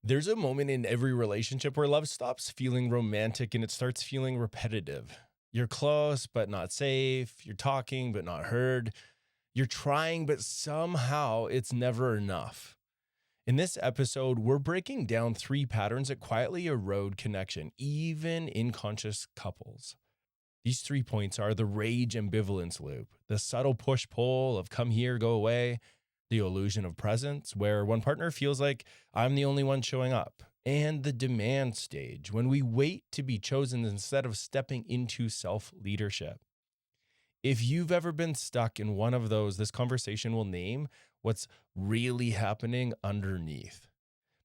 There's a moment in every relationship where love stops feeling romantic and it starts feeling repetitive. You're close, but not safe. You're talking, but not heard. You're trying, but somehow it's never enough. In this episode, we're breaking down 3 patterns that quietly erode connection, even in conscious couples. These 3 points are the rage ambivalence loop, the subtle push-pull of come here, go away, the illusion of presence, where one partner feels like I'm the only one showing up, and the demand stage, when we wait to be chosen instead of stepping into self-leadership. If you've ever been stuck in one of those, this conversation will name what's really happening underneath.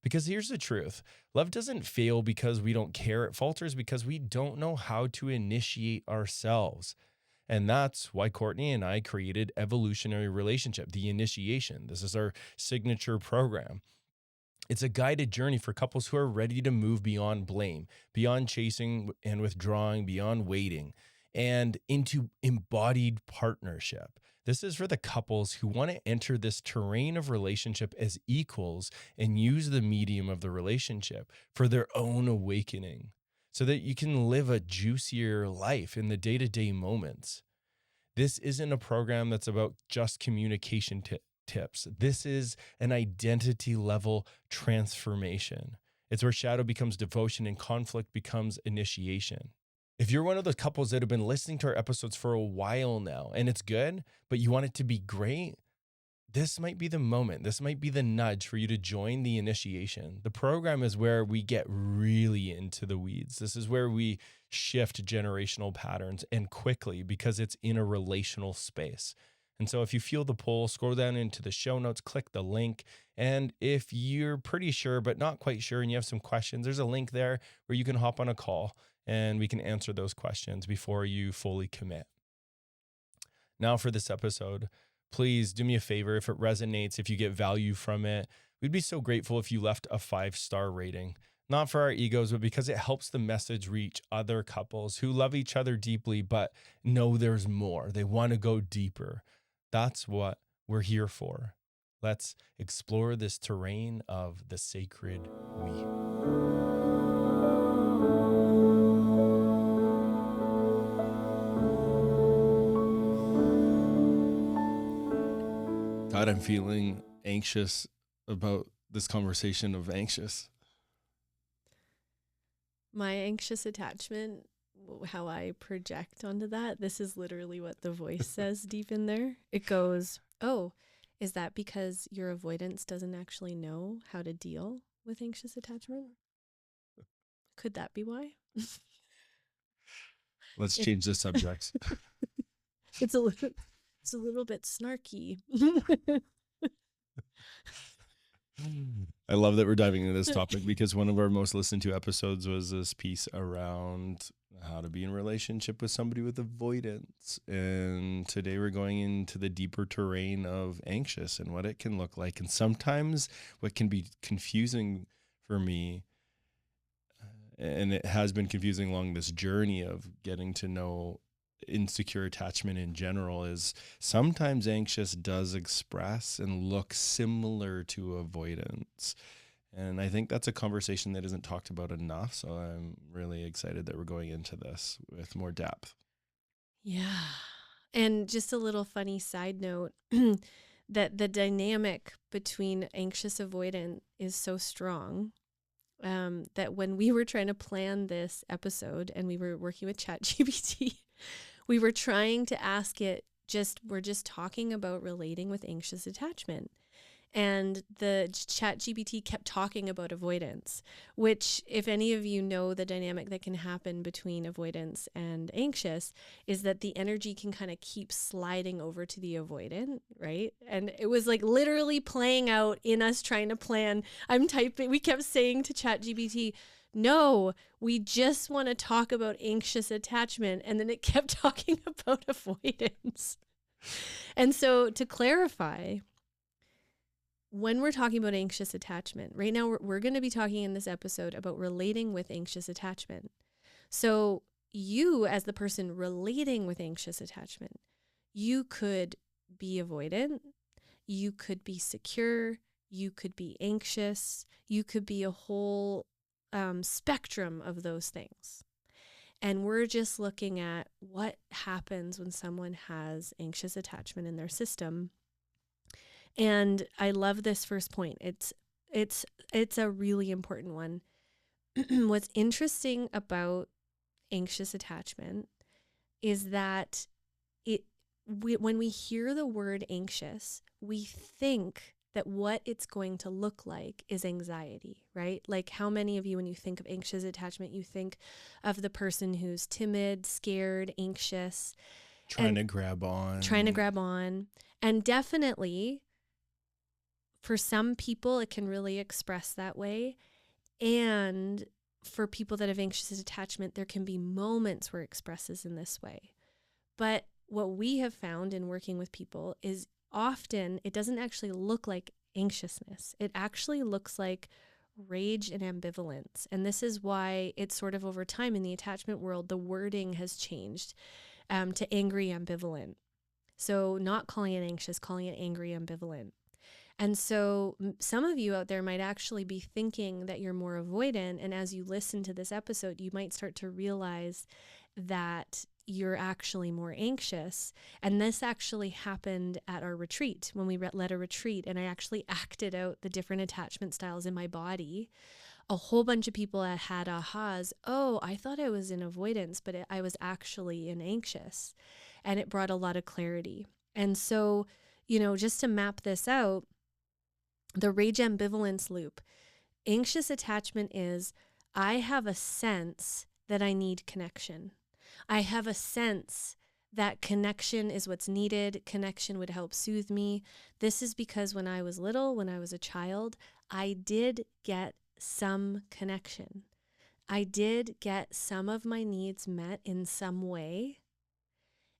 Because here's the truth. Love doesn't fail because we don't care. It falters because we don't know how to initiate ourselves. And that's why Courtney and I created Evolutionary Relationship, the initiation. This is our signature program. It's a guided journey for couples who are ready to move beyond blame, beyond chasing and withdrawing, beyond waiting, and into embodied partnership. This is for the couples who want to enter this terrain of relationship as equals and use the medium of the relationship for their own awakening so that you can live a juicier life in the day-to-day moments. This isn't a program that's about just communication tips. This is an identity level transformation. It's where shadow becomes devotion and conflict becomes initiation. If you're one of those couples that have been listening to our episodes for a while now and it's good, but you want it to be great, this might be the moment. This might be the nudge for you to join the initiation. The program is where we get really into the weeds. This is where we shift generational patterns and quickly because it's in a relational space. And so if you feel the pull, scroll down into the show notes, click the link. And if you're pretty sure, but not quite sure, and you have some questions, there's a link there where you can hop on a call and we can answer those questions before you fully commit. Now for this episode, please do me a favor. If it resonates, if you get value from it, we'd be so grateful if you left a 5-star rating. Not for our egos, but because it helps the message reach other couples who love each other deeply, but know there's more. They want to go deeper. That's what we're here for. Let's explore this terrain of the sacred we. God, I'm feeling anxious about this conversation of anxious. My anxious attachment, how I project onto that, this is literally what the voice says deep in there. It goes, oh, is that because your avoidance doesn't actually know how to deal with anxious attachment? Could that be why? Let's change the subject. It's a little bit snarky. I love that we're diving into this topic because one of our most listened to episodes was this piece around how to be in relationship with somebody with avoidance. And today we're going into the deeper terrain of anxious and what it can look like. And sometimes what can be confusing for me, and it has been confusing along this journey of getting to know insecure attachment in general, is sometimes anxious does express and look similar to avoidance. And I think that's a conversation that isn't talked about enough. So I'm really excited that we're going into this with more depth. Yeah. And just a little funny side note that the dynamic between anxious avoidant is so strong that when we were trying to plan this episode and we were working with ChatGPT, we were trying to ask it, we're just talking about relating with anxious attachment. And the ChatGPT kept talking about avoidance, which, if any of you know the dynamic that can happen between avoidance and anxious, is that the energy can kind of keep sliding over to the avoidant, right? And it was like literally playing out in us trying to plan. We kept saying to ChatGPT, no, we just want to talk about anxious attachment. And then it kept talking about avoidance. And so to clarify, when we're talking about anxious attachment, right now we're going to be talking in this episode about relating with anxious attachment. So you, as the person relating with anxious attachment, you could be avoidant, you could be secure, you could be anxious, you could be a whole spectrum of those things. And we're just looking at what happens when someone has anxious attachment in their system. And I love this first point. It's a really important one. What's interesting about anxious attachment is that when we hear the word anxious, we think that what it's going to look like is anxiety, right? Like how many of you, when you think of anxious attachment, you think of the person who's timid, scared, anxious, Trying to grab on. And definitely for some people, it can really express that way. And for people that have anxious attachment, there can be moments where it expresses in this way. But what we have found in working with people is often it doesn't actually look like anxiousness. It actually looks like rage and ambivalence. And this is why it's sort of over time in the attachment world, the wording has changed to angry ambivalent. So not calling it anxious, calling it angry ambivalent. And so some of you out there might actually be thinking that you're more avoidant. And as you listen to this episode, you might start to realize that you're actually more anxious. And this actually happened at our retreat when we led a retreat, and I actually acted out the different attachment styles in my body. A whole bunch of people had ahas. Oh, I thought I was in avoidance, but I was actually in anxious. And it brought a lot of clarity. And so, just to map this out, the rage ambivalence loop, anxious attachment is, I have a sense that I need connection. I have a sense that connection is what's needed. Connection would help soothe me. This is because when I was little, when I was a child, I did get some connection. I did get some of my needs met in some way.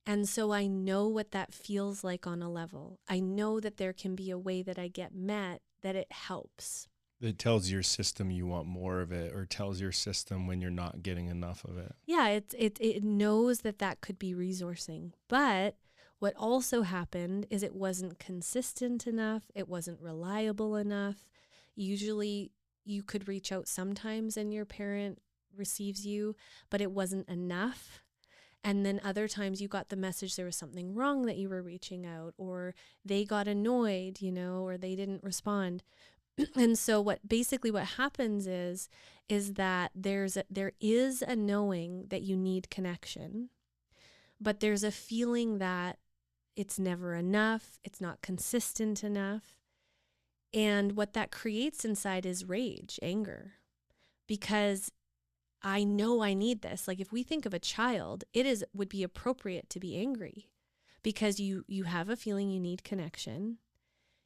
And so I know what that feels like on a level. I know that there can be a way that I get met, that it helps. It tells your system you want more of it, or tells your system when you're not getting enough of it. Yeah, it knows that could be resourcing. But what also happened is it wasn't consistent enough. It wasn't reliable enough. Usually you could reach out sometimes and your parent receives you, but it wasn't enough. And then other times you got the message there was something wrong that you were reaching out, or they got annoyed, or they didn't respond. And so what happens is that there is a knowing that you need connection, but there's a feeling that it's never enough. It's not consistent enough. And what that creates inside is rage, anger, because I know I need this. Like if we think of a child, would be appropriate to be angry because you have a feeling you need connection.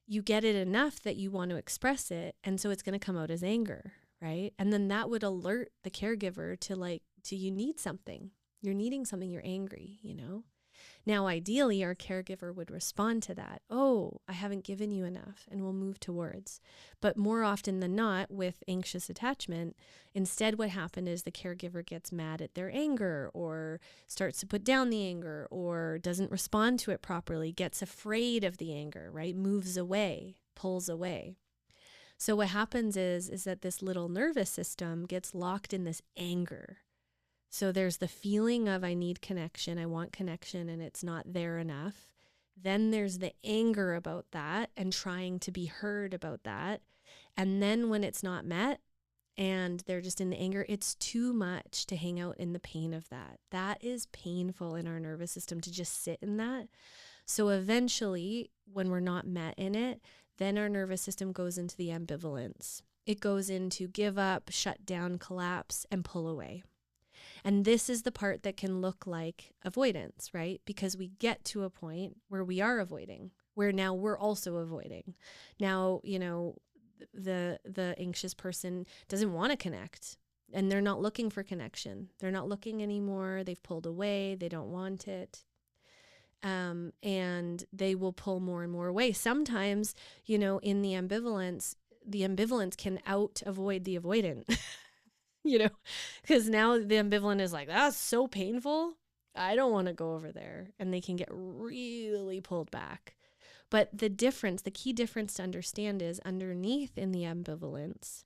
You get it enough that you want to express it. And so it's going to come out as anger, right? And then that would alert the caregiver to you need something. You're needing something, you're angry, Now, ideally, our caregiver would respond to that. Oh, I haven't given you enough, and we'll move towards. But more often than not, with anxious attachment, instead what happened is the caregiver gets mad at their anger or starts to put down the anger or doesn't respond to it properly, gets afraid of the anger, right? Moves away, pulls away. So what happens is that this little nervous system gets locked in this anger. So there's the feeling of I need connection, I want connection, and it's not there enough. Then there's the anger about that and trying to be heard about that. And then when it's not met and they're just in the anger, it's too much to hang out in the pain of that. That is painful in our nervous system to just sit in that. So eventually, when we're not met in it, then our nervous system goes into the ambivalence. It goes into give up, shut down, collapse, and pull away. And this is the part that can look like avoidance, right? Because we get to a point where we are avoiding, where now we're also avoiding. Now, the anxious person doesn't want to connect and they're not looking for connection. They're not looking anymore. They've pulled away. They don't want it. And they will pull more and more away. Sometimes, in the ambivalence can avoid the avoidant. Because now the ambivalent is like, that's so painful. I don't want to go over there. And they can get really pulled back. But the key difference to understand is underneath in the ambivalence,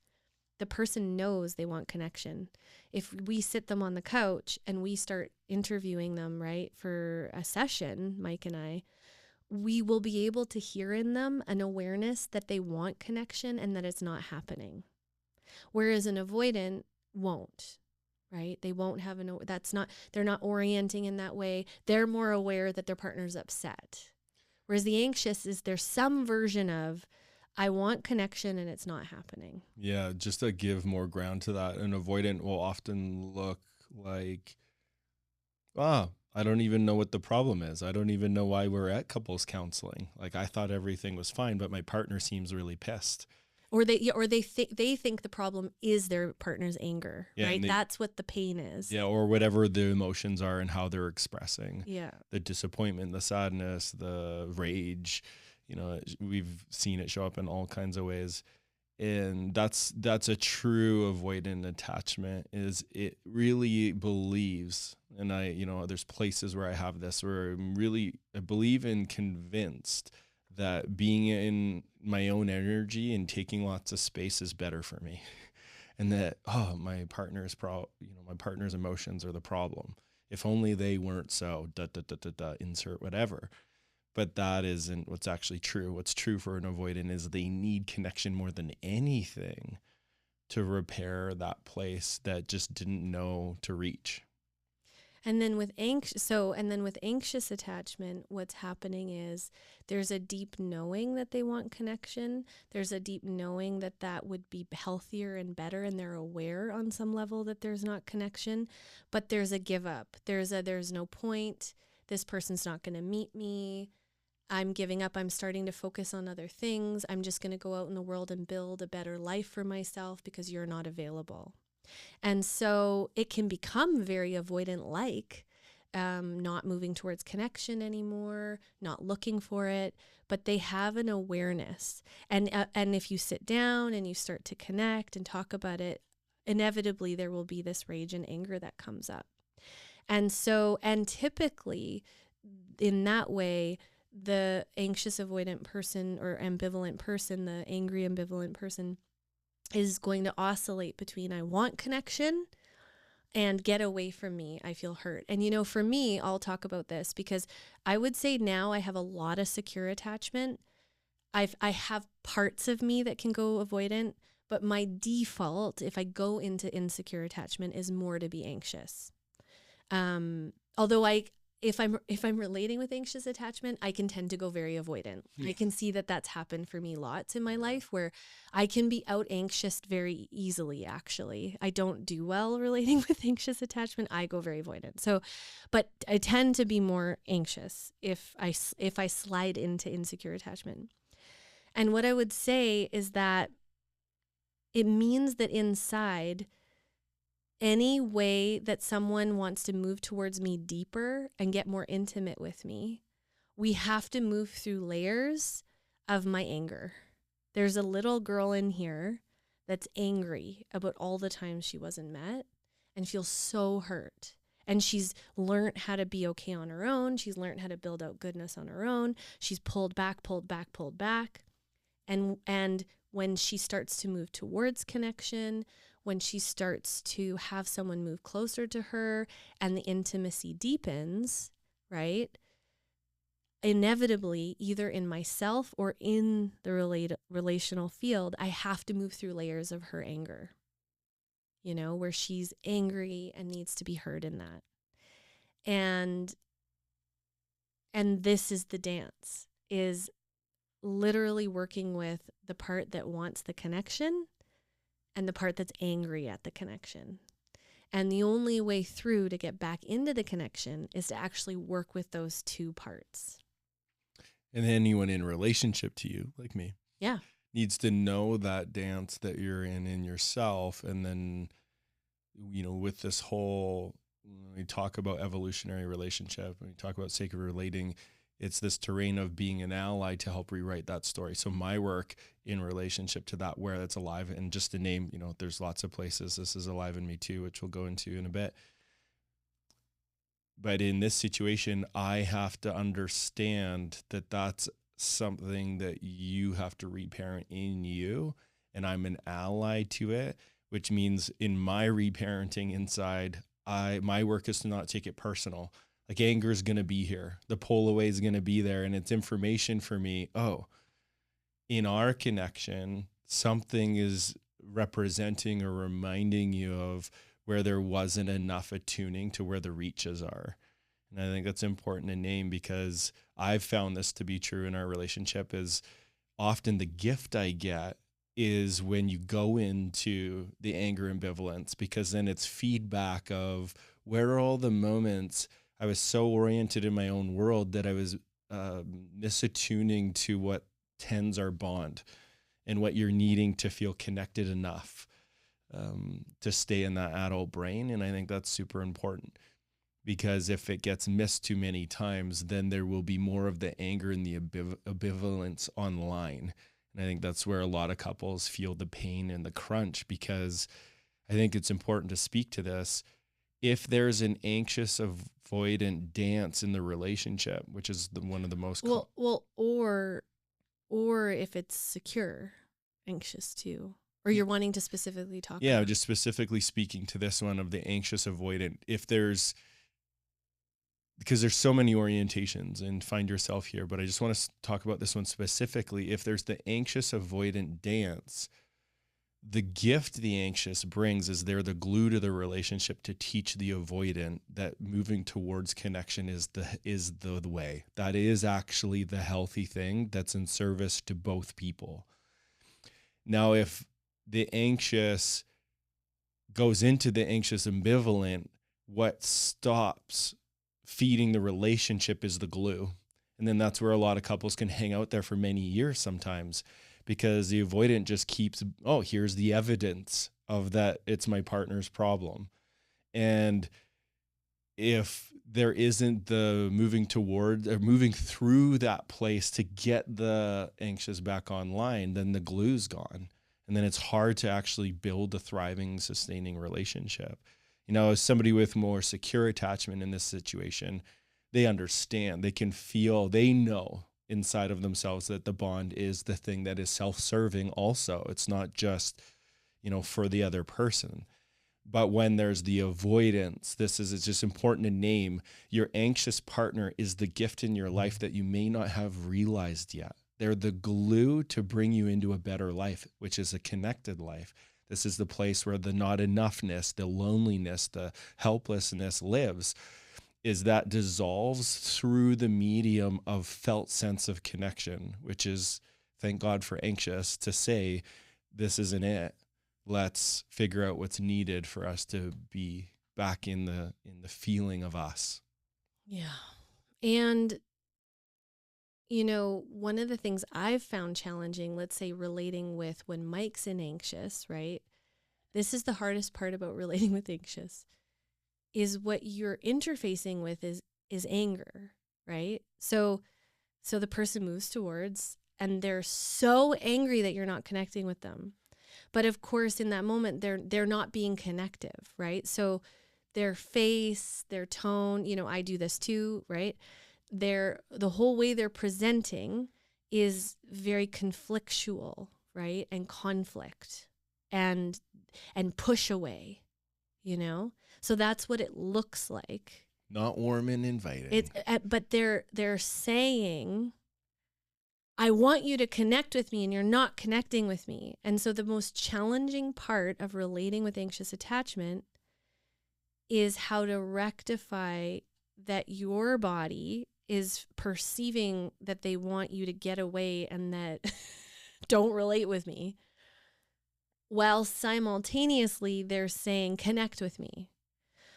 the person knows they want connection. If we sit them on the couch and we start interviewing them, right, for a session, Mike and I, we will be able to hear in them an awareness that they want connection and that it's not happening. Whereas an avoidant won't, right? They won't have they're not orienting in that way. They're more aware that their partner's upset. Whereas the anxious is there's some version of, I want connection and it's not happening. Yeah, just to give more ground to that, an avoidant will often look like, I don't even know what the problem is. I don't even know why we're at couples counseling. Like, I thought everything was fine, but my partner seems really pissed. Or they think the problem is their partner's anger, right? That's what the pain is. Yeah, or whatever the emotions are and how they're expressing. Yeah. The disappointment, the sadness, the rage, we've seen it show up in all kinds of ways. And that's a true avoidant attachment, is it really believes, and there's places where I have this where I believe and convinced that being in my own energy and taking lots of space is better for me. And that, my partner's emotions are the problem. If only they weren't so insert whatever. But that isn't what's actually true. What's true for an avoidant is they need connection more than anything to repair that place that just didn't know to reach. And then with anxious attachment, what's happening is there's a deep knowing that they want connection. There's a deep knowing that would be healthier and better, and they're aware on some level that there's not connection, but there's a give up. There's no point. This person's not going to meet me. I'm giving up. I'm starting to focus on other things. I'm just going to go out in the world and build a better life for myself because you're not available. And so it can become very avoidant-like, not moving towards connection anymore, not looking for it, but they have an awareness. And if you sit down and you start to connect and talk about it, inevitably there will be this rage and anger that comes up. And typically in that way, the anxious avoidant person or ambivalent person, the angry ambivalent person, is going to oscillate between I want connection and get away from me, I feel hurt. And for me, I'll talk about this because I would say now I have a lot of secure attachment. I have parts of me that can go avoidant, but my default, if I go into insecure attachment, is more to be anxious. Although if I'm relating with anxious attachment, I can tend to go very avoidant. Yeah. I can see that that's happened for me lots in my life where I can be out anxious very easily, actually. I don't do well relating with anxious attachment. I go very avoidant. So, but I tend to be more anxious if I slide into insecure attachment. And what I would say is that it means that inside, any way that someone wants to move towards me deeper and get more intimate with me, we have to move through layers of my anger. There's a little girl in here that's angry about all the times she wasn't met and feels so hurt. And she's learned how to be okay on her own. She's learned how to build out goodness on her own. She's pulled back. And when she starts to move towards connection, when she starts to have someone move closer to her and the intimacy deepens, right? Inevitably, either in myself or in the relational field, I have to move through layers of her anger, where she's angry and needs to be heard in that. And this is the dance, is literally working with the part that wants the connection and the part that's angry at the connection. And the only way through to get back into the connection is to actually work with those two parts. And anyone in relationship to you, like me, needs to know that dance that you're in yourself. And then, with this whole, when we talk about evolutionary relationship, when we talk about sacred relating, it's this terrain of being an ally to help rewrite that story. So my work in relationship to that, where it's alive, and just to name, there's lots of places this is alive in me too, which we'll go into in a bit. But in this situation, I have to understand that that's something that you have to reparent in you, and I'm an ally to it, which means in my reparenting inside, my work is to not take it personal. Like anger is going to be here. The pull away is going to be there. And it's information for me. Oh, in our connection, something is representing or reminding you of where there wasn't enough attuning to where the reaches are. And I think that's important to name, because I've found this to be true in our relationship. Is often the gift I get is when you go into the anger ambivalence, because then it's feedback of where are all the moments I was so oriented in my own world that I was misattuning to what tends our bond and what you're needing to feel connected enough to stay in that adult brain. And I think that's super important, because if it gets missed too many times, then there will be more of the anger and the ambivalence online. And I think that's where a lot of couples feel the pain and the crunch, because I think it's important to speak to this. If there's an anxious avoidant dance in the relationship, which is one of the most or if it's secure, anxious too, or you're wanting to specifically talk yeah, about. just specifically speaking to this one of the anxious avoidant. If there's, because there's so many orientations, and find yourself here, but I just want to talk about this one specifically. If there's the anxious avoidant dance, the gift the anxious brings is they're the glue to the relationship to teach the avoidant that moving towards connection is the way. That is actually the healthy thing that's in service to both people. Now, if the anxious goes into the anxious ambivalent, what stops feeding the relationship is the glue. And then that's where a lot of couples can hang out there for many years sometimes, because the avoidant just keeps, oh, here's the evidence of that it's my partner's problem. And if there isn't the moving toward or moving through that place to get the anxious back online, then the glue's gone. And then it's hard to actually build a thriving, sustaining relationship. You know, as somebody with more secure attachment in this situation, they understand, they can feel, they know inside of themselves that the bond is the thing that is self-serving also. It's not just, you know, for the other person. But when there's the avoidance, it's just important to name your anxious partner is the gift in your life that you may not have realized yet. They're the glue to bring you into a better life, which is a connected life. This is the place where the not enoughness, the loneliness, the helplessness lives, is that dissolves through the medium of felt sense of connection, which is, thank God for anxious to say, this isn't it. Let's figure out what's needed for us to be back in the feeling of us. Yeah. And, you know, one of the things I've found challenging, let's say relating with when Mike's in anxious, right? This is the hardest part about relating with anxious, is what you're interfacing with is anger, right? So the person moves towards, and they're so angry that you're not connecting with them. But of course, in that moment, they're not being connective, right? So their face, their tone, you know, I do this too, right? The whole way they're presenting is very conflictual, right? And conflict and push away, you know? So that's what it looks like. Not warm and inviting. But they're saying, I want you to connect with me, and you're not connecting with me. And so the most challenging part of relating with anxious attachment is how to rectify that your body is perceiving that they want you to get away and that don't relate with me, while simultaneously they're saying, connect with me.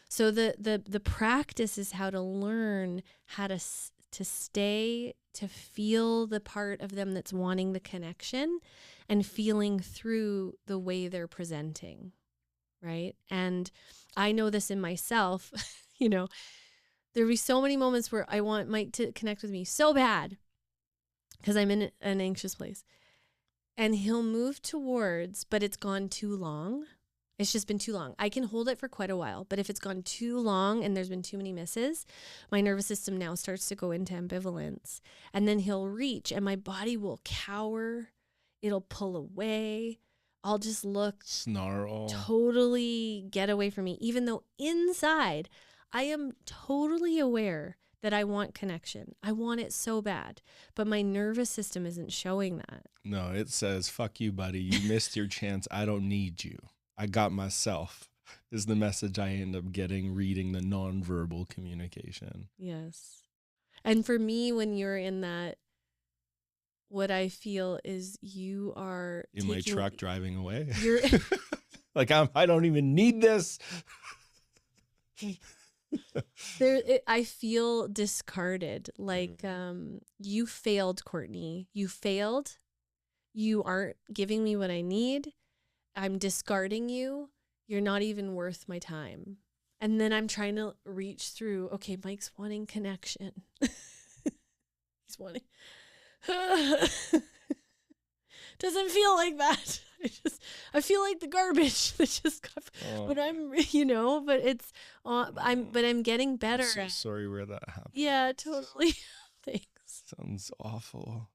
So the practice is how to learn how to stay, to feel the part of them that's wanting the connection and feeling through the way they're presenting, right? And I know this in myself, you know, there'll be so many moments where I want Mike to connect with me so bad because I'm in an anxious place. And he'll move towards, but it's gone too long. It's just been too long. I can hold it for quite a while, but if it's gone too long and there's been too many misses, my nervous system now starts to go into ambivalence. And then he'll reach and my body will cower. It'll pull away. I'll just look, snarl, totally get away from me, even though inside I am totally aware that I want connection. I want it so bad, but my nervous system isn't showing that. No, it says, fuck you, buddy. You missed your chance. I don't need you. I got myself, is the message I end up getting reading the nonverbal communication. Yes. And for me, when you're in that, what I feel is you are in my truck driving away. You're like, I don't even need this. I feel discarded. Like, you failed, Courtney. You failed. You aren't giving me what I need. I'm discarding you. You're not even worth my time. And then I'm trying to reach through. Okay, Mike's wanting connection. He's wanting. Doesn't feel like that. I feel like the garbage that just got. But I'm, but it's. I'm getting better. I'm so sorry where that happened. Yeah, totally. Thanks. Sounds awful.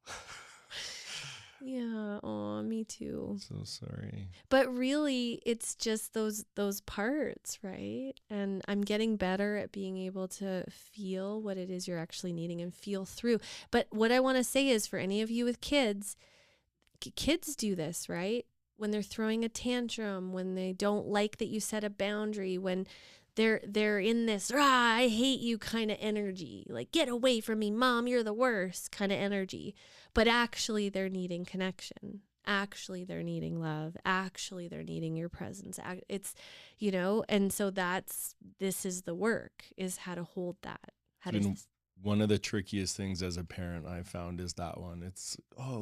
Yeah, oh, me too. So sorry. But really, it's just those parts, right? And I'm getting better at being able to feel what it is you're actually needing and feel through. But what I want to say is, for any of you with kids, kids do this, right? When they're throwing a tantrum, when they don't like that you set a boundary, when they're in this, I hate you kind of energy, like, get away from me, Mom, you're the worst kind of energy. But actually they're needing connection. Actually they're needing love. Actually they're needing your presence. It's, and so this is the work, is how to hold that. One of the trickiest things as a parent I found is that one. It's,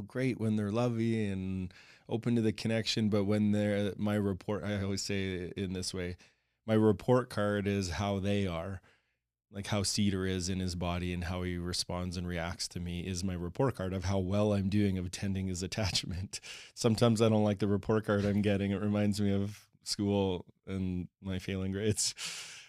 great when they're lovey and open to the connection. But when my report, I always say it in this way, my report card is how they are, like how Cedar is in his body and how he responds and reacts to me is my report card of how well I'm doing of attending his attachment. Sometimes I don't like the report card I'm getting. It reminds me of school and my failing grades.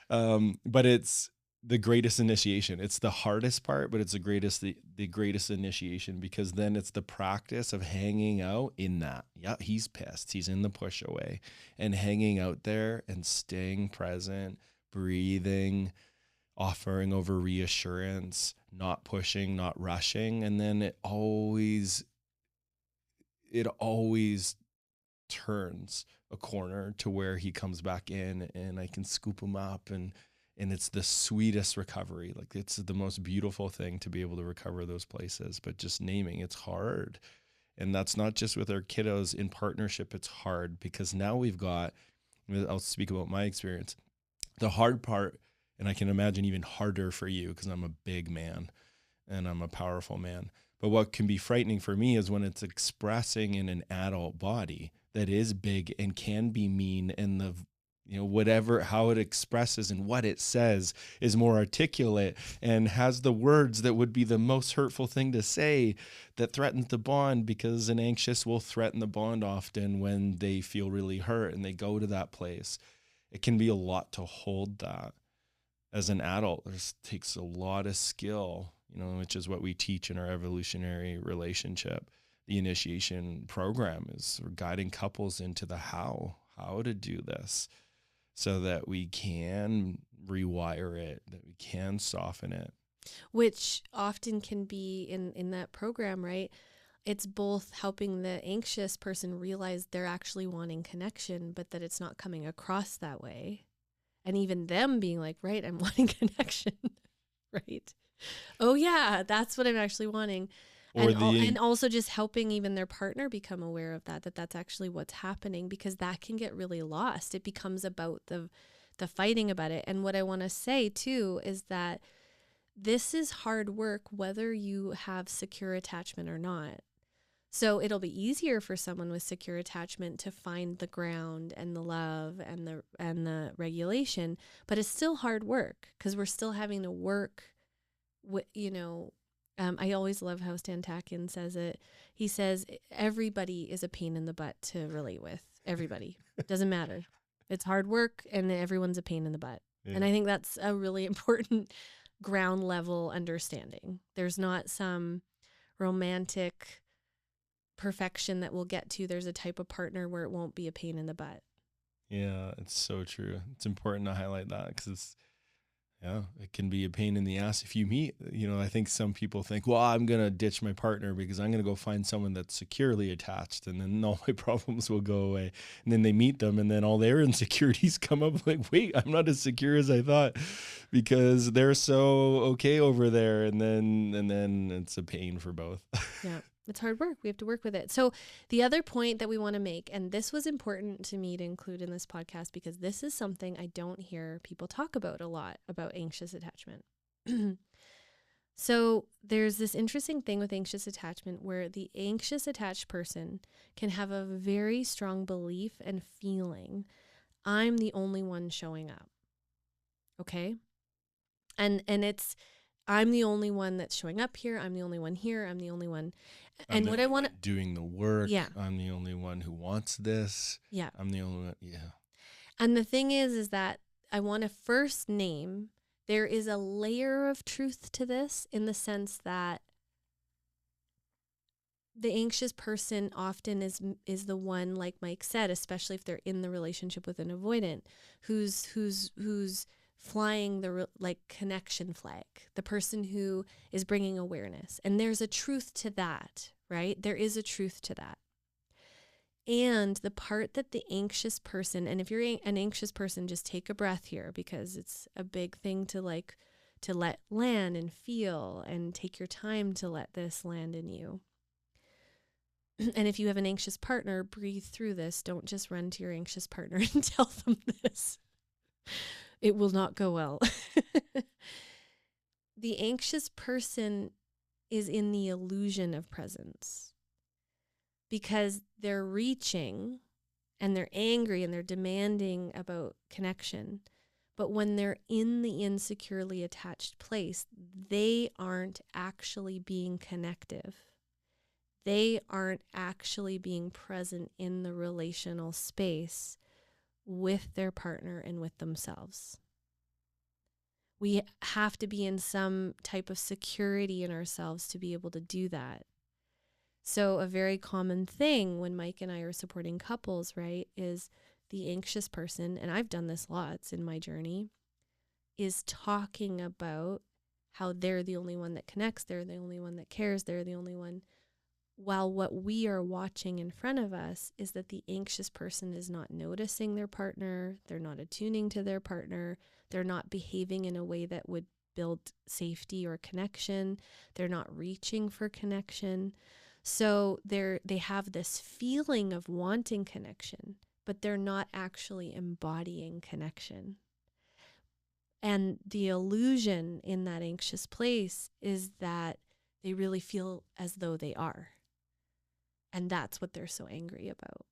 But it's the greatest initiation. It's the hardest part, but it's the greatest initiation, because then it's the practice of hanging out in that. Yeah, he's pissed. He's in the push away, and hanging out there and staying present, breathing, offering over reassurance, not pushing, not rushing. And then it always turns a corner to where he comes back in and I can scoop him up, and it's the sweetest recovery. Like, it's the most beautiful thing to be able to recover those places. But just naming, it's hard. And that's not just with our kiddos. In partnership, it's hard, because now I'll speak about my experience. The hard part, and I can imagine even harder for you, because I'm a big man and I'm a powerful man. But what can be frightening for me is when it's expressing in an adult body that is big and can be mean, and how it expresses and what it says is more articulate and has the words that would be the most hurtful thing to say, that threatens the bond, because an anxious will threaten the bond often when they feel really hurt and they go to that place. It can be a lot to hold that. As an adult, it takes a lot of skill, which is what we teach in our evolutionary relationship. The initiation program is guiding couples into the how to do this, so that we can rewire it, that we can soften it. Which often can be in that program, right? It's both helping the anxious person realize they're actually wanting connection, but that it's not coming across that way. And even them being like, right, I'm wanting connection, right? Oh yeah, that's what I'm actually wanting. And also just helping even their partner become aware of that's actually what's happening, because that can get really lost. It becomes about the fighting about it. And what I want to say too is that this is hard work, whether you have secure attachment or not. So it'll be easier for someone with secure attachment to find the ground and the love and the regulation, but it's still hard work, because we're still having to work with, I always love how Stan Takin says it. He says, everybody is a pain in the butt to relate with. Everybody. Doesn't matter. It's hard work and everyone's a pain in the butt. Yeah. And I think that's a really important ground level understanding. There's not some romantic perfection that we'll get to. There's a type of partner where it won't be a pain in the butt. Yeah, it's so true. It's important to highlight that because it can be a pain in the ass if you meet. I think some people think, well, I'm going to ditch my partner because I'm going to go find someone that's securely attached and then all my problems will go away. And then they meet them and then all their insecurities come up like, wait, I'm not as secure as I thought because they're so okay over there. And then it's a pain for both. Yeah. It's hard work. We have to work with it. So the other point that we want to make, and this was important to me to include in this podcast because this is something I don't hear people talk about a lot, about anxious attachment. So there's this interesting thing with anxious attachment where the anxious attached person can have a very strong belief and feeling, I'm the only one showing up. Okay? And it's, I'm the only one that's showing up here. I'm the only one here. I'm the only one. And what I want to doing the work. Yeah. I'm the only one who wants this. Yeah. I'm the only one. Yeah. And the thing is that I want to first name, there is a layer of truth to this in the sense that the anxious person often is the one, like Mike said, especially if they're in the relationship with an avoidant, who's flying the connection flag, the person who is bringing awareness. And there's a truth to that, right? There is a truth to that. And the part that the anxious person, and if you're an anxious person, just take a breath here because it's a big thing to let land and feel and take your time to let this land in you. And if you have an anxious partner, breathe through this. Don't just run to your anxious partner and tell them this. It will not go well. The anxious person is in the illusion of presence because they're reaching and they're angry and they're demanding about connection. But when they're in the insecurely attached place, they aren't actually being connective. They aren't actually being present in the relational space with their partner and with themselves. We have to be in some type of security in ourselves to be able to do that. So a very common thing when Mike and I are supporting couples, right, is the anxious person, and I've done this lots in my journey, is talking about how they're the only one that connects, they're the only one that cares, they're the only one. While what we are watching in front of us is that the anxious person is not noticing their partner, they're not attuning to their partner, they're not behaving in a way that would build safety or connection, they're not reaching for connection. So they have this feeling of wanting connection, but they're not actually embodying connection. And the illusion in that anxious place is that they really feel as though they are. And that's what they're so angry about.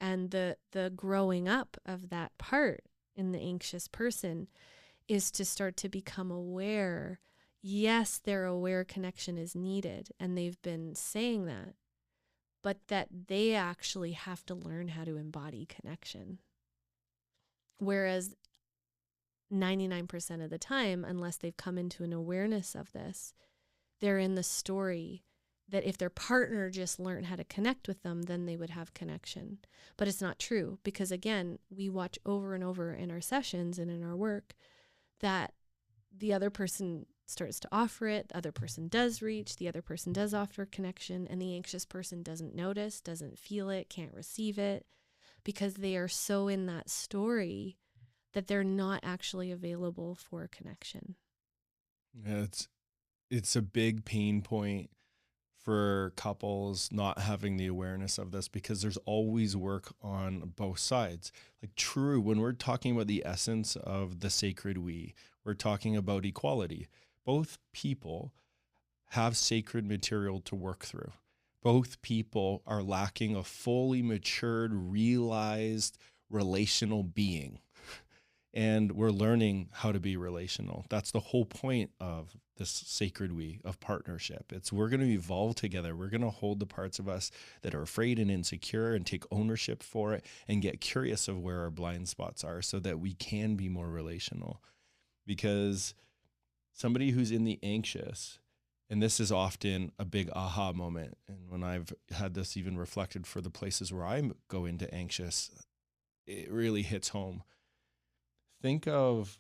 And the growing up of that part in the anxious person is to start to become aware. Yes, they're aware connection is needed, and they've been saying that, but that they actually have to learn how to embody connection. Whereas 99% of the time, unless they've come into an awareness of this, they're in the story that if their partner just learned how to connect with them, then they would have connection. But it's not true because, again, we watch over and over in our sessions and in our work that the other person starts to offer it, the other person does reach, the other person does offer connection, and the anxious person doesn't notice, doesn't feel it, can't receive it because they are so in that story that they're not actually available for connection. Yeah, it's a big pain point for couples not having the awareness of this because there's always work on both sides. Like true, when we're talking about the essence of the sacred we're talking about equality. Both people have sacred material to work through. Both people are lacking a fully matured, realized relational being. And we're learning how to be relational. That's the whole point of this sacred we of partnership. It's we're going to evolve together. We're going to hold the parts of us that are afraid and insecure and take ownership for it and get curious of where our blind spots are so that we can be more relational. Because somebody who's in the anxious, and this is often a big aha moment. And when I've had this even reflected for the places where I go into anxious, it really hits home. Think of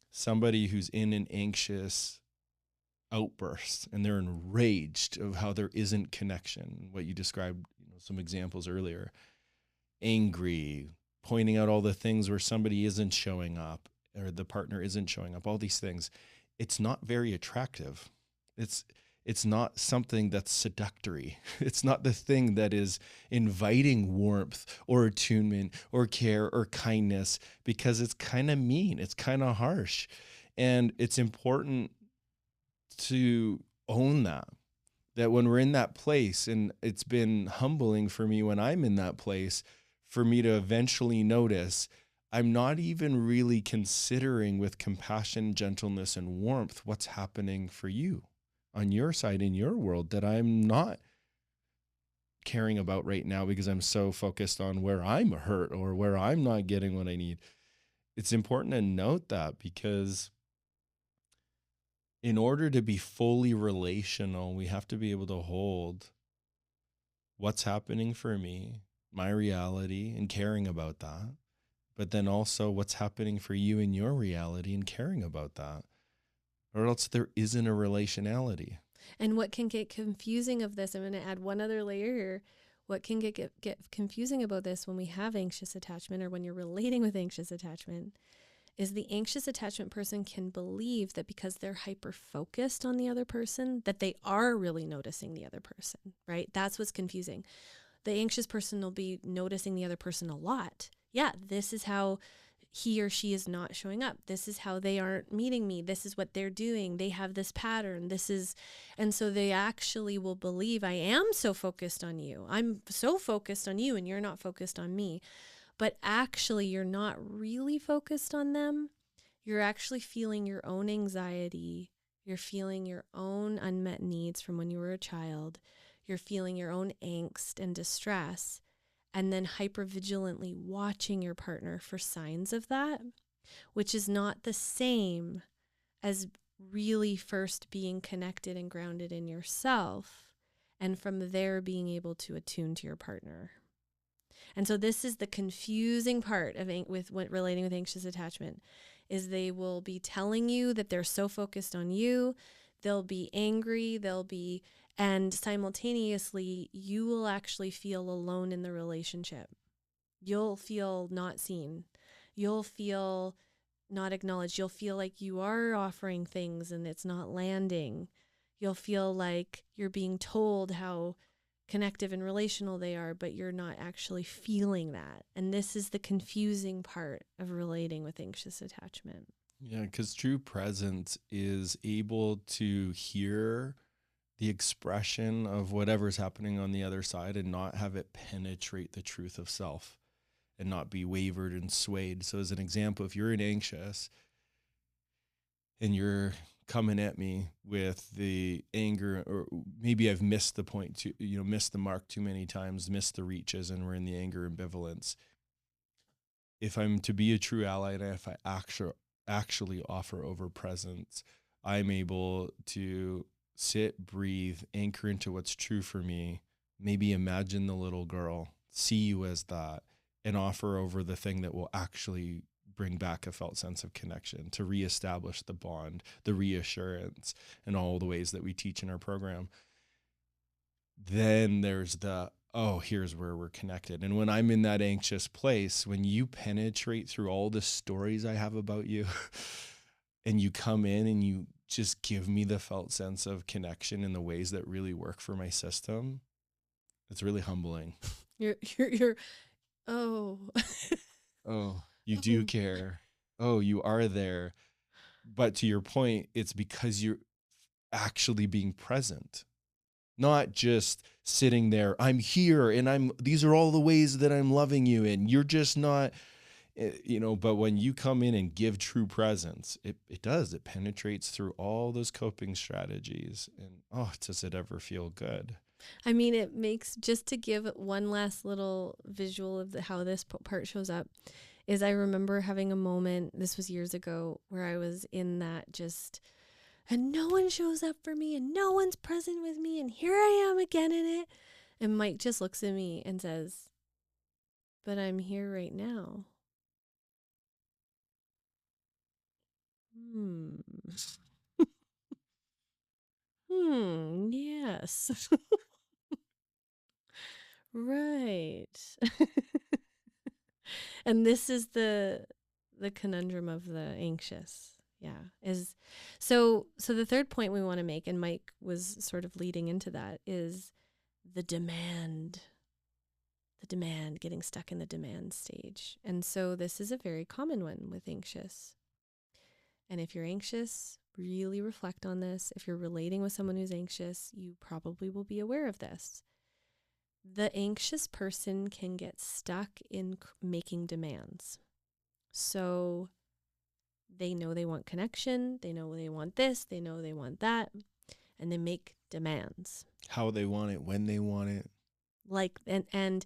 somebody who's in an anxious outburst and they're enraged of how there isn't connection. What you described, some examples earlier, angry, pointing out all the things where somebody isn't showing up or the partner isn't showing up, all these things. It's not very attractive. It's not something that's seductory. It's not the thing that is inviting warmth or attunement or care or kindness, because it's kind of mean. It's kind of harsh. And it's important to own that when we're in that place, and it's been humbling for me when I'm in that place, for me to eventually notice I'm not even really considering with compassion, gentleness, and warmth what's happening for you on your side in your world that I'm not caring about right now because I'm so focused on where I'm hurt or where I'm not getting what I need. It's important to note that, because in order to be fully relational, we have to be able to hold what's happening for me, my reality, and caring about that. But then also what's happening for you in your reality and caring about that. Or else there isn't a relationality. And what can get confusing of this, I'm going to add one other layer here. What can get confusing about this when we have anxious attachment, or when you're relating with anxious attachment, is the anxious attachment person can believe that because they're hyper-focused on the other person, that they are really noticing the other person, right? That's what's confusing. The anxious person will be noticing the other person a lot. Yeah, this is how he or she is not showing up. This is how they aren't meeting me. This is what they're doing. They have this pattern. And so they actually will believe, I am so focused on you. I'm so focused on you and you're not focused on me. But actually, you're not really focused on them. You're actually feeling your own anxiety. You're feeling your own unmet needs from when you were a child. You're feeling your own angst and distress, and then hypervigilantly watching your partner for signs of that, which is not the same as really first being connected and grounded in yourself, and from there being able to attune to your partner. And so this is the confusing part of relating with anxious attachment, is they will be telling you that they're so focused on you, they'll be angry, and simultaneously, you will actually feel alone in the relationship. You'll feel not seen. You'll feel not acknowledged. You'll feel like you are offering things and it's not landing. You'll feel like you're being told how connective and relational they are, but you're not actually feeling that. And this is the confusing part of relating with anxious attachment. Yeah, because true presence is able to hear the expression of whatever's happening on the other side and not have it penetrate the truth of self and not be wavered and swayed. So as an example, if you're in anxious and you're coming at me with the anger, or maybe I've missed the point missed the mark too many times, missed the reaches, and we're in the anger ambivalence. If I'm to be a true ally, and if I actually offer over presence, I'm able to sit, breathe, anchor into what's true for me, maybe imagine the little girl, see you as that, and offer over the thing that will actually bring back a felt sense of connection, to reestablish the bond, the reassurance, and all the ways that we teach in our program. Then there's here's where we're connected. And when I'm in that anxious place, when you penetrate through all the stories I have about you and you come in and you just give me the felt sense of connection in the ways that really work for my system, it's really humbling. Oh, you do care. Oh, you are there. But to your point, it's because you're actually being present, not just sitting there. I'm here and these are all the ways that I'm loving you. And you're just not But when you come in and give true presence, it penetrates through all those coping strategies. And does it ever feel good? I mean, it makes, just to give one last little visual of how this part shows up, is I remember having a moment, this was years ago, where I was in that and no one shows up for me and no one's present with me and here I am again in it. And Mike just looks at me and says, but I'm here right now. Yes. Right. And this is the conundrum of the anxious. Yeah. So the third point we want to make, and Mike was sort of leading into that, is the demand, getting stuck in the demand stage. And so this is a very common one with anxious. And if you're anxious, really reflect on this. If you're relating with someone who's anxious, you probably will be aware of this. The anxious person can get stuck in making demands. So they know they want connection, they know they want this, they know they want that, and they make demands. How they want it, when they want it. And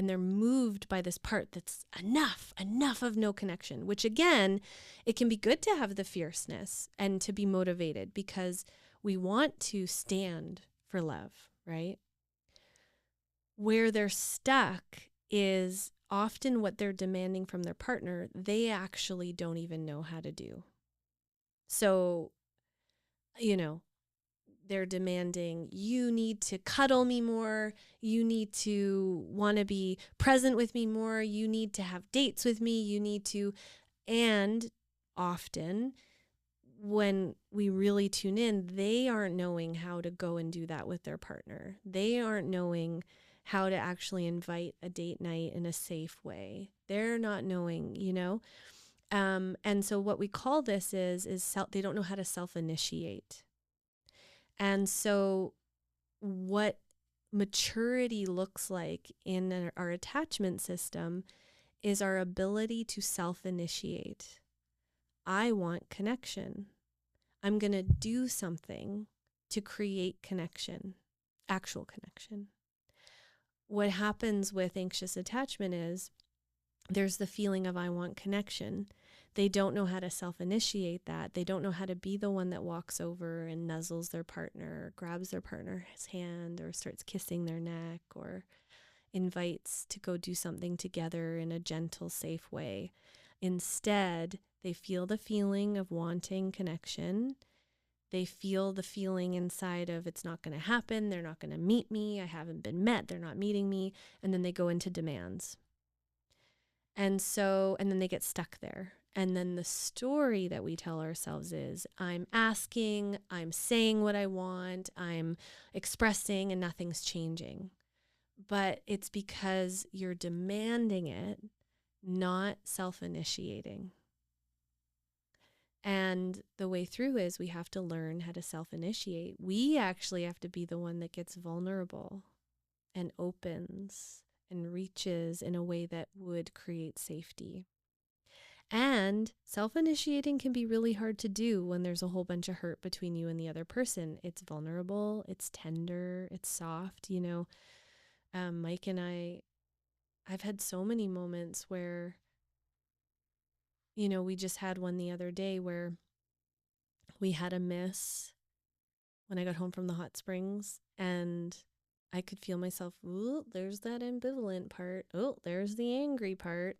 they're moved by this part that's enough of no connection, which again, it can be good to have the fierceness and to be motivated because we want to stand for love, right? Where they're stuck is often what they're demanding from their partner, they actually don't even know how to do. So, they're demanding, you need to cuddle me more. You need to want to be present with me more. You need to have dates with me. You need to. And often when we really tune in, they aren't knowing how to go and do that with their partner. They aren't knowing how to actually invite a date night in a safe way. They're not knowing, and so what we call this is they don't know how to self-initiate. And so what maturity looks like in our attachment system is our ability to self-initiate. I want connection. I'm going to do something to create connection, actual connection. What happens with anxious attachment is there's the feeling of I want connection. They don't know how to self-initiate that. They don't know how to be the one that walks over and nuzzles their partner, grabs their partner's hand, or starts kissing their neck, or invites to go do something together in a gentle, safe way. Instead, they feel the feeling of wanting connection. They feel the feeling inside of it's not going to happen. They're not going to meet me. I haven't been met. They're not meeting me. And then they go into demands. And then they get stuck there. And then the story that we tell ourselves is, I'm asking, I'm saying what I want, I'm expressing, and nothing's changing. But it's because you're demanding it, not self-initiating. And the way through is we have to learn how to self-initiate. We actually have to be the one that gets vulnerable and opens and reaches in a way that would create safety. And self-initiating can be really hard to do when there's a whole bunch of hurt between you and the other person. It's vulnerable, it's tender, it's soft. Mike and I've had so many moments where, we just had one the other day where we had a miss when I got home from the hot springs, and I could feel myself, ooh, there's that ambivalent part. Oh, there's the angry part.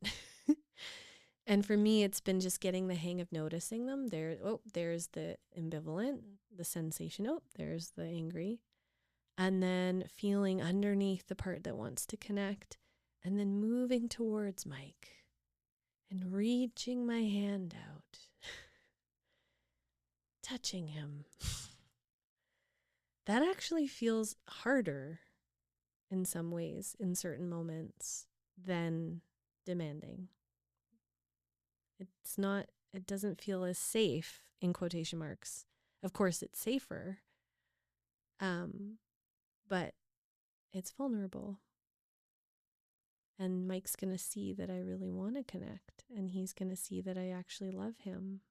And for me, it's been just getting the hang of noticing them. There's the ambivalent, the sensation. Oh, there's the angry. And then feeling underneath the part that wants to connect, and then moving towards Mike and reaching my hand out, touching him. That actually feels harder in some ways, in certain moments, than demanding. It doesn't feel as safe, in quotation marks. Of course, it's safer, but it's vulnerable. And Mike's going to see that I really want to connect, and he's going to see that I actually love him.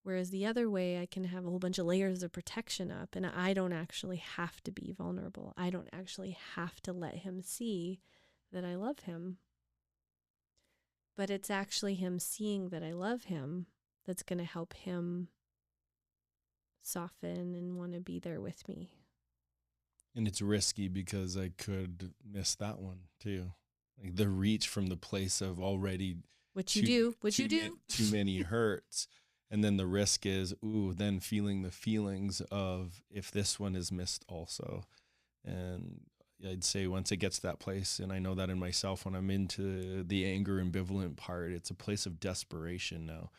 Whereas the other way, I can have a whole bunch of layers of protection up, and I don't actually have to be vulnerable. I don't actually have to let him see that I love him. But it's actually him seeing that I love him that's going to help him soften and want to be there with me. And it's risky because I could miss that one too. Like the reach from the place of already Too many hurts. And then the risk is, then feeling the feelings of if this one is missed also. And I'd say once it gets to that place, and I know that in myself, when I'm into the anger ambivalent part, it's a place of desperation now.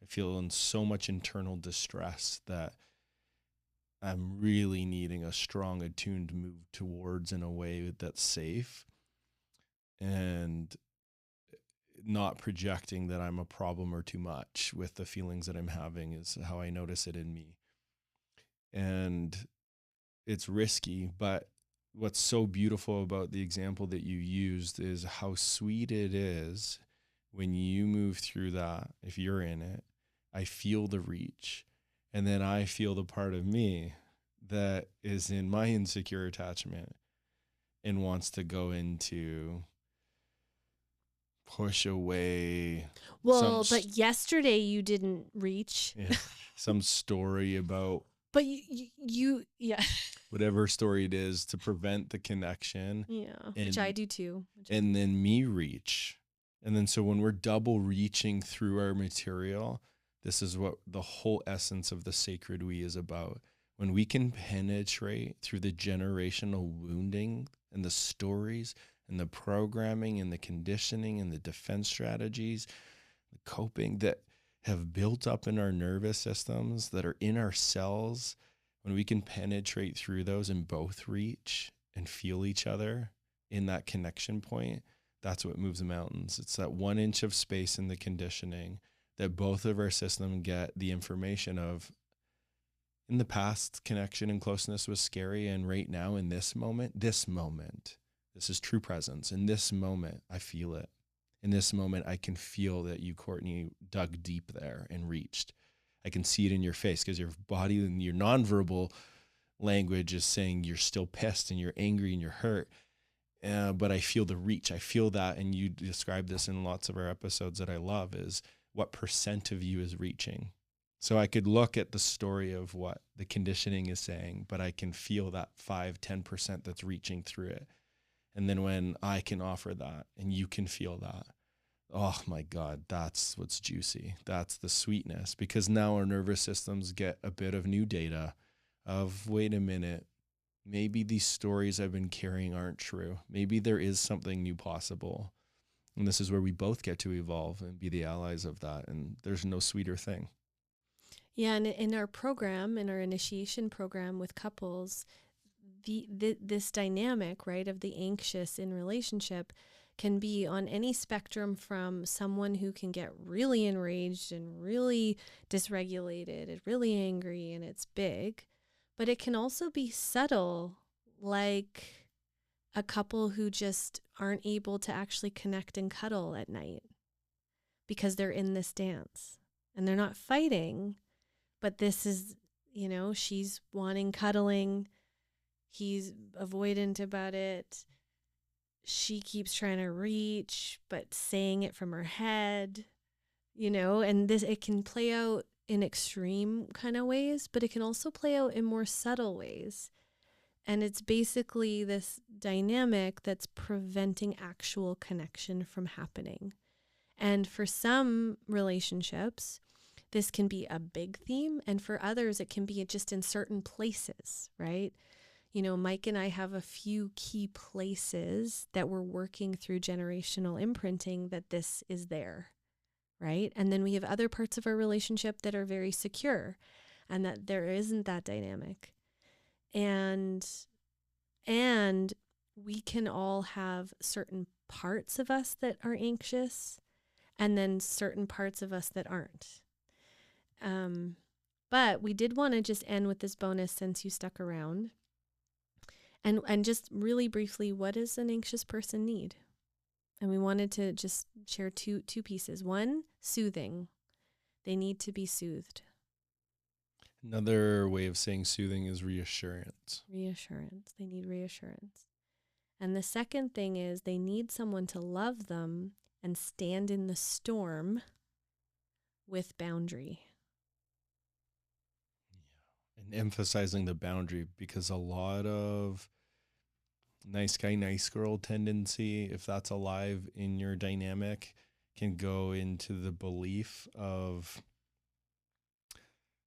I feel in so much internal distress that I'm really needing a strong, attuned move towards in a way that's safe and not projecting that I'm a problem or too much with the feelings that I'm having is how I notice it in me. And it's risky, but what's so beautiful about the example that you used is how sweet it is when you move through that. If you're in it, I feel the reach. And then I feel the part of me that is in my insecure attachment and wants to go into push away. Well, but yesterday you didn't reach. Yeah, some story about. But you yeah. Whatever story it is to prevent the connection. Yeah, which I do too. And then me reach. And then so when we're double reaching through our material, this is what the whole essence of the sacred we is about. When we can penetrate through the generational wounding and the stories and the programming and the conditioning and the defense strategies, the coping that have built up in our nervous systems, that are in our cells, when we can penetrate through those and both reach and feel each other in that connection point, that's what moves the mountains. It's that 1 inch of space in the conditioning that both of our systems get the information of. In the past, connection and closeness was scary. And right now, in this moment, this is true presence. In this moment, I feel it. In this moment, I can feel that you, Courtney, dug deep there and reached. I can see it in your face because your body and your nonverbal language is saying you're still pissed and you're angry and you're hurt. But I feel the reach. I feel that. And you describe this in lots of our episodes that I love is what % of you is reaching. So I could look at the story of what the conditioning is saying, but I can feel that 5-10% that's reaching through it. And then when I can offer that and you can feel that, oh my God, that's what's juicy. That's the sweetness, because now our nervous systems get a bit of new data of, wait a minute, maybe these stories I've been carrying aren't true. Maybe there is something new possible. And this is where we both get to evolve and be the allies of that. And there's no sweeter thing. Yeah, and in our program, in our initiation program with couples, this dynamic, right, of the anxious in relationship can be on any spectrum from someone who can get really enraged and really dysregulated and really angry and it's big, but it can also be subtle, like a couple who just aren't able to actually connect and cuddle at night because they're in this dance and they're not fighting. But this is, she's wanting cuddling. He's avoidant about it. She keeps trying to reach, but saying it from her head, and it can play out in extreme kind of ways, but it can also play out in more subtle ways. And it's basically this dynamic that's preventing actual connection from happening. And for some relationships, this can be a big theme, and for others, it can be just in certain places, right? Mike and I have a few key places that we're working through generational imprinting that this is there, right? And then we have other parts of our relationship that are very secure and that there isn't that dynamic. And we can all have certain parts of us that are anxious and then certain parts of us that aren't. But we did want to just end with this bonus since you stuck around. And just really briefly, what does an anxious person need? And we wanted to just share two pieces. One, soothing. They need to be soothed. Another way of saying soothing is reassurance. Reassurance. They need reassurance. And the second thing is they need someone to love them and stand in the storm with boundary. And emphasizing the boundary, because a lot of nice guy, nice girl tendency, if that's alive in your dynamic, can go into the belief of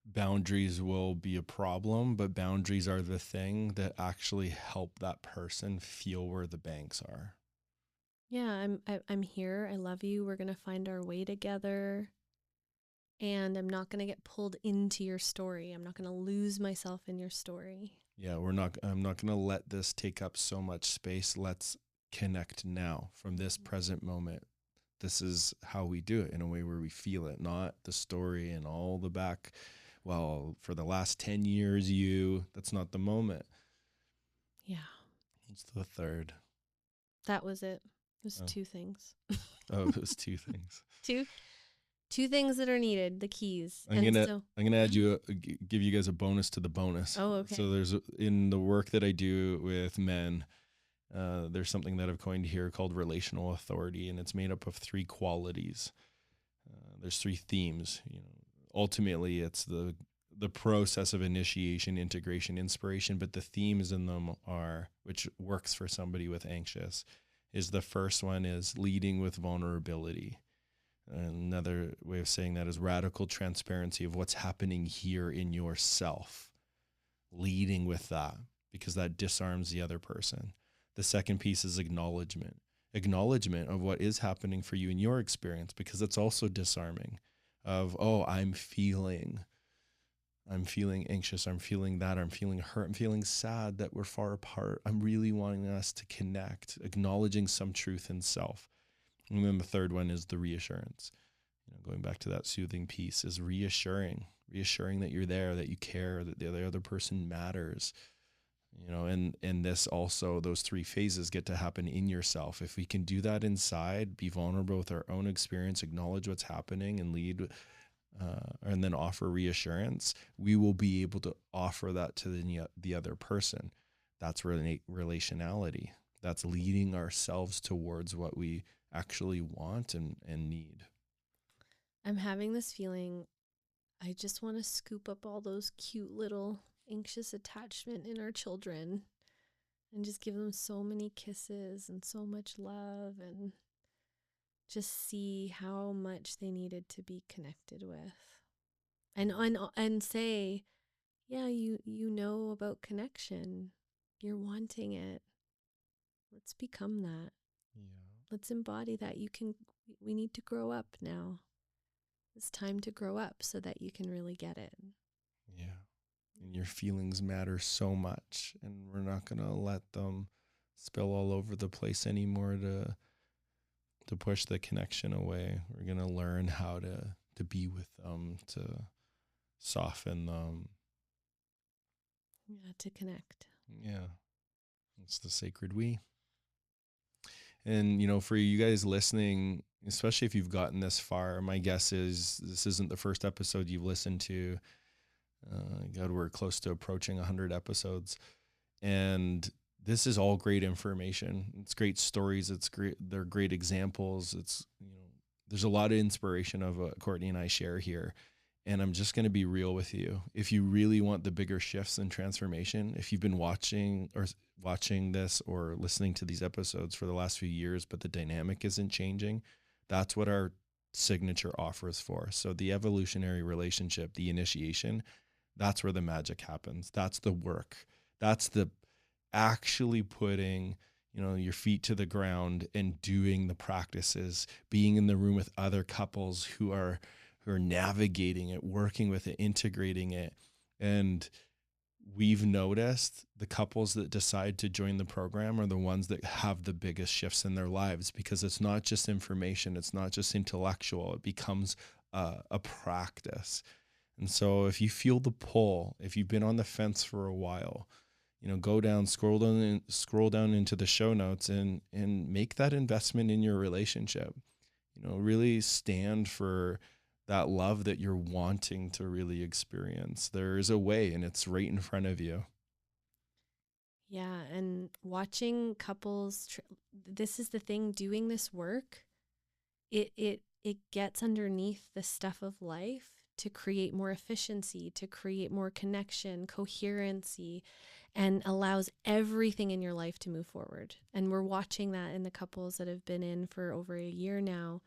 boundaries will be a problem, but boundaries are the thing that actually help that person feel where the banks are. Yeah, I'm here. I love you. We're going to find our way together. And I'm not going to get pulled into your story. I'm not going to lose myself in your story. Yeah, I'm not going to let this take up so much space. Let's connect now from this present moment. This is how we do it, in a way where we feel it, not the story and all the back. Well, for the last 10 years, that's not the moment. Yeah. It's the third. That was it. It was two things. Oh, it was two things. Two things that are needed, the keys. I'm gonna add give you guys a bonus to the bonus. Oh, okay. So there's, in the work that I do with men, there's something that I've coined here called relational authority, and it's made up of 3 qualities. There's 3 themes. Ultimately, it's the process of initiation, integration, inspiration, but the themes in them are, which works for somebody with anxious, is the first one is leading with vulnerability. Another way of saying that is radical transparency of what's happening here in yourself, leading with that, because that disarms the other person. The second piece is acknowledgement of what is happening for you in your experience, because it's also disarming of, oh, I'm feeling anxious. I'm feeling that. I'm feeling hurt. I'm feeling sad that we're far apart. I'm really wanting us to connect, acknowledging some truth in self. And then the third one is the reassurance. Going back to that soothing piece is reassuring that you're there, that you care, that the other person matters. And this also, those 3 phases get to happen in yourself. If we can do that inside, be vulnerable with our own experience, acknowledge what's happening, and lead, and then offer reassurance, we will be able to offer that to the other person. That's relationality. That's leading ourselves towards what we actually want and need. I'm having this feeling I just want to scoop up all those cute little anxious attachment in our children and just give them so many kisses and so much love, and just see how much they needed to be connected with, and say, yeah, you know about connection, you're wanting it, let's become that. Let's embody that. We need to grow up now. It's time to grow up so that you can really get it. Yeah. And your feelings matter so much, and we're not going to let them spill all over the place anymore to push the connection away. We're going to learn how to be with them, to soften them. Yeah, to connect. Yeah. It's the sacred we. And, for you guys listening, especially if you've gotten this far, my guess is this isn't the first episode you've listened to. God, we're close to approaching 100 episodes. And this is all great information. It's great stories. It's great. They're great examples. It's, there's a lot of inspiration of what Courtney and I share here. And I'm just going to be real with you. If you really want the bigger shifts and transformation, if you've been watching this or listening to these episodes for the last few years, but the dynamic isn't changing, that's what our signature offer is for. So the evolutionary relationship, the initiation, that's where the magic happens. That's the work. That's the actually putting, your feet to the ground and doing the practices, being in the room with other couples who are navigating it, working with it, integrating it. And we've noticed the couples that decide to join the program are the ones that have the biggest shifts in their lives, because it's not just information. It's not just intellectual. It becomes a practice. And so if you feel the pull, if you've been on the fence for a while, go down, scroll down into the show notes and make that investment in your relationship. Really stand for that love that you're wanting to really experience. There's a way, and it's right in front of you. Yeah, and watching couples, this is the thing, doing this work, it gets underneath the stuff of life to create more efficiency, to create more connection, coherency, and allows everything in your life to move forward. And we're watching that in the couples that have been in for over a year now.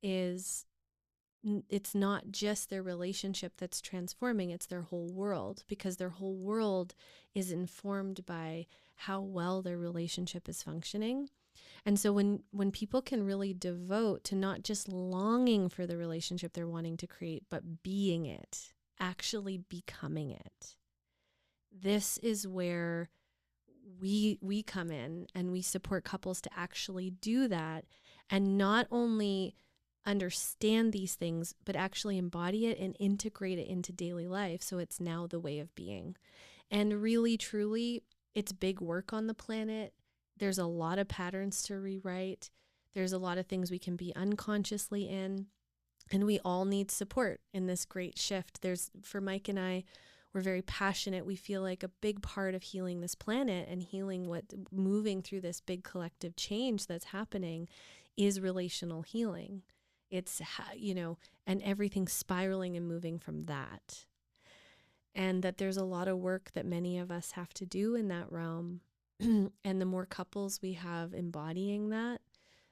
It's not just their relationship that's transforming, it's their whole world, because their whole world is informed by how well their relationship is functioning. And so when people can really devote to not just longing for the relationship they're wanting to create, but being it, actually becoming it, this is where we come in and we support couples to actually do that, and not only understand these things, but actually embody it and integrate it into daily life. So it's now the way of being. And really, truly, it's big work on the planet. There's a lot of patterns to rewrite. There's a lot of things we can be unconsciously in. And we all need support in this great shift. For Mike and I, we're very passionate. We feel like a big part of healing this planet and moving through this big collective change that's happening is relational healing. It's, and everything spiraling and moving from that. And that there's a lot of work that many of us have to do in that realm. And the more couples we have embodying that,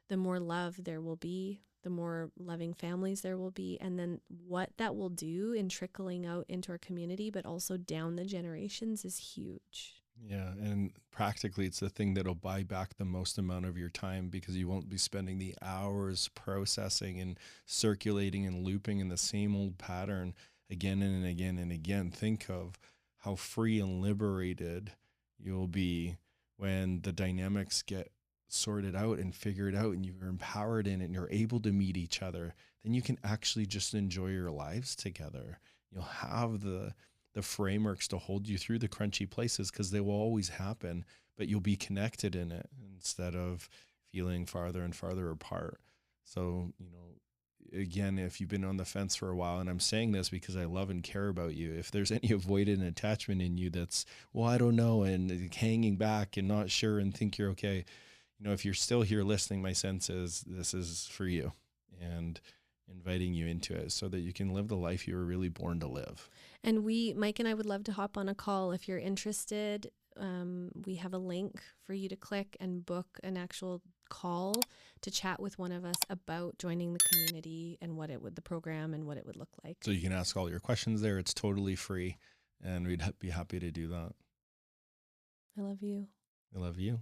the more love there will be, the more loving families there will be. And then what that will do in trickling out into our community, but also down the generations, is huge. Yeah. And practically, it's the thing that'll buy back the most amount of your time, because you won't be spending the hours processing and circulating and looping in the same old pattern again and again and again. Think of how free and liberated you'll be when the dynamics get sorted out and figured out and you're empowered in it and you're able to meet each other. Then you can actually just enjoy your lives together. You'll have the frameworks to hold you through the crunchy places, because they will always happen, but you'll be connected in it instead of feeling farther and farther apart. So, again, if you've been on the fence for a while, and I'm saying this because I love and care about you, if there's any avoidant attachment in you that's, well, I don't know, and hanging back and not sure and think you're okay, if you're still here listening, my sense is this is for you, and inviting you into it so that you can live the life you were really born to live. And Mike and I would love to hop on a call if you're interested. We have a link for you to click and book an actual call to chat with one of us about joining the community and the program and what it would look like. So you can ask all your questions there. It's totally free, and we'd be happy to do that. I love you. I love you.